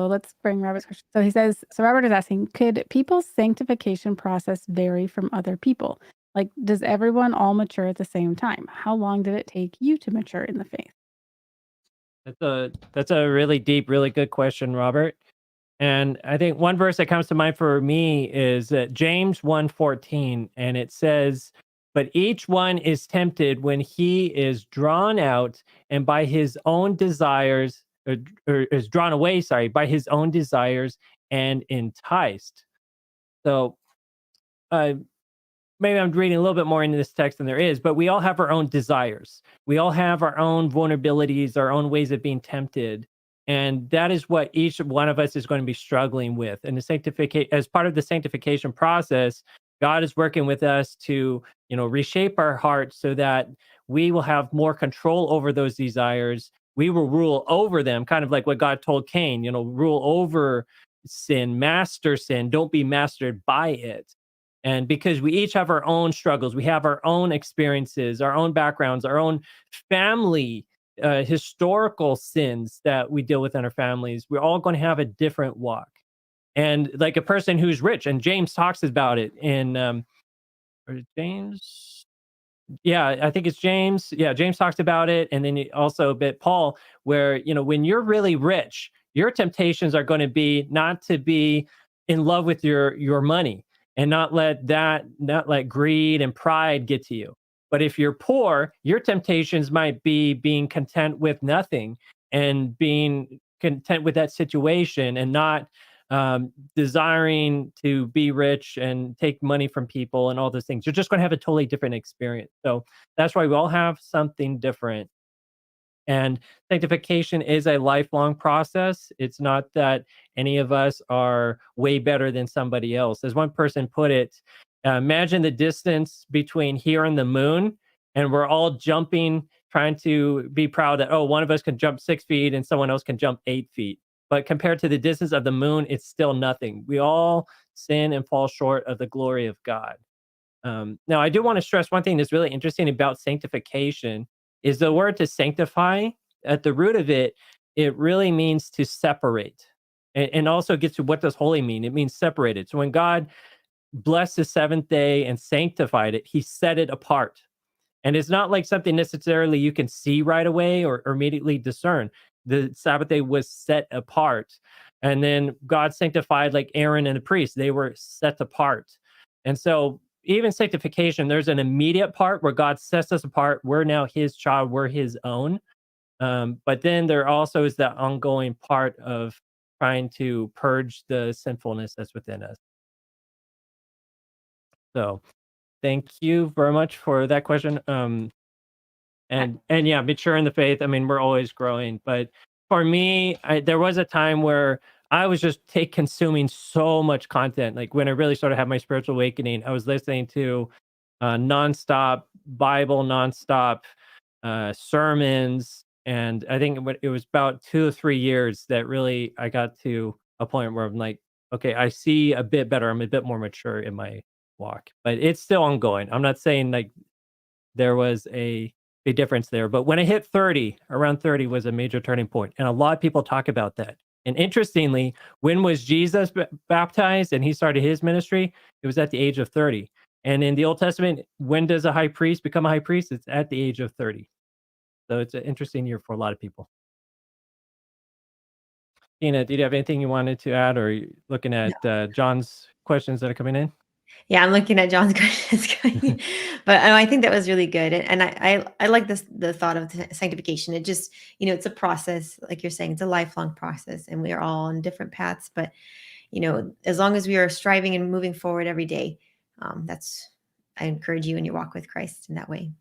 So let's bring Robert's question. So he says, so Robert is asking, could people's sanctification process vary from other people? Like, does everyone all mature at the same time? How long did it take you to mature in the faith? That's a really deep, really good question, Robert. And I think one verse that comes to mind for me is James 1:14, and it says, "But each one is tempted when he is drawn out and by his own desires, or is drawn away, sorry, by his own desires and enticed." So, uh, maybe I'm reading a little bit more into this text than there is, but we all have our own desires. We all have our own vulnerabilities, our own ways of being tempted. And that is what each one of us is going to be struggling with. And the sanctification, as part of the sanctification process, God is working with us to, reshape our hearts so that we will have more control over those desires. We will rule over them, kind of like what God told Cain, rule over sin, master sin, don't be mastered by it. And because we each have our own struggles, we have our own experiences, our own backgrounds, our own family, historical sins that we deal with in our families, we're all going to have a different walk. And like a person who's rich, and James talks about it in, or is it James? Yeah, I think it's James. Yeah, James talks about it. And then also a bit Paul, where, when you're really rich, your temptations are going to be not to be in love with your money and not let greed and pride get to you. But if you're poor, your temptations might be being content with nothing and being content with that situation and not desiring to be rich and take money from people and all those things. You're just going to have a totally different experience. So that's why we all have something different. And sanctification is a lifelong process. It's not that any of us are way better than somebody else. As one person put it, imagine the distance between here and the moon, and we're all jumping, trying to be proud that, oh, one of us can jump 6 feet and someone else can jump 8 feet. But compared to the distance of the moon, it's still nothing. We all sin and fall short of the glory of God. Now, I do want to stress one thing that's really interesting about sanctification is the word to sanctify. At the root of it, it really means to separate, and also gets to what does holy mean. It means separated. So when God blessed the seventh day and sanctified it, He set it apart. And it's not like something necessarily you can see right away or immediately discern. The Sabbath day was set apart. And then God sanctified like Aaron and the priest, they were set apart. And so even sanctification, there's an immediate part where God sets us apart. We're now His child, we're His own. But then there also is that ongoing part of trying to purge the sinfulness that's within us. So thank you very much for that question. And yeah, mature in the faith. I mean, we're always growing. But for me, there was a time where I was just take consuming so much content. Like when I really started to have my spiritual awakening, I was listening to nonstop Bible, nonstop sermons, and I think it was about 2 or 3 years that really I got to a point where I'm like, okay, I see a bit better. I'm a bit more mature in my walk, but it's still ongoing. I'm not saying like there was a big difference there. But when I hit 30, around 30 was a major turning point. And a lot of people talk about that. And interestingly, when was Jesus baptized and he started his ministry? It was at the age of 30. And in the Old Testament, when does a high priest become a high priest? It's at the age of 30. So it's an interesting year for a lot of people. Tina, did you have anything you wanted to add, or are you looking at John's questions that are coming in? Yeah, I'm looking at John's questions, but I think that was really good, and I like this the thought of sanctification. It just it's a process, like you're saying, it's a lifelong process, and we are all on different paths. But as long as we are striving and moving forward every day, that's I encourage you in your walk with Christ in that way.